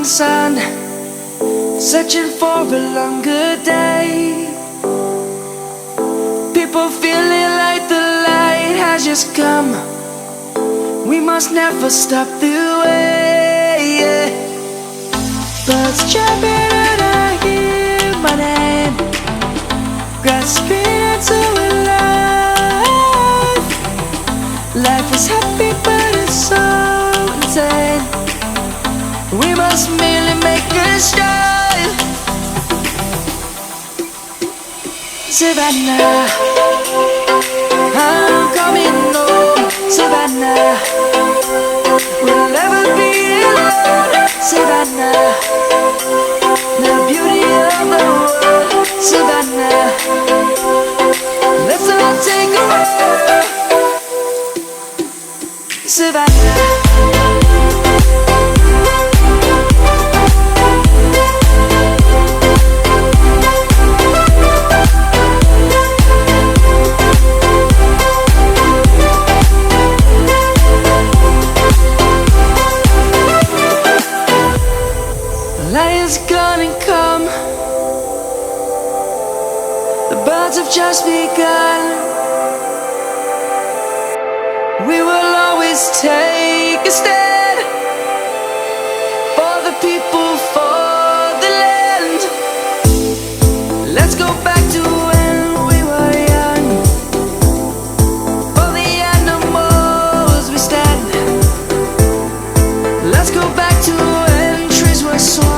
morning sun, searching for a longer day. People feeling like the light has just come. We must never stop the way, yeah. Birds chirping and I hear my name, grasping into a life. Life is happy but it's so insane. We must merely make a start. Savannah, I'm coming home. Savannah, we'll never be alone. Savannah, the beauty of the world. Savannah, let's all take a walk. Savannah. Lion's gonna come. The birds have just begun. We will always take a stand for the people, for the land. Let's go back to when we were young. For the animals we stand. Let's go back to when trees were swung.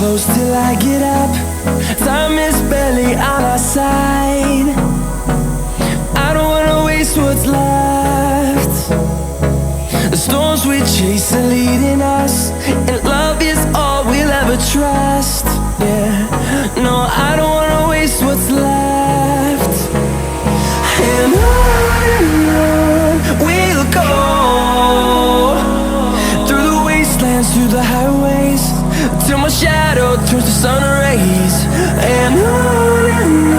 Close till I get up. Time is barely on our side. I don't wanna waste what's left. The storms we chase are leading us, and love is all we'll ever trust. Yeah, no, I don't wanna waste what's left. And on we'll go, through the wastelands, through the highways, till my shadow turns to sun rays. And on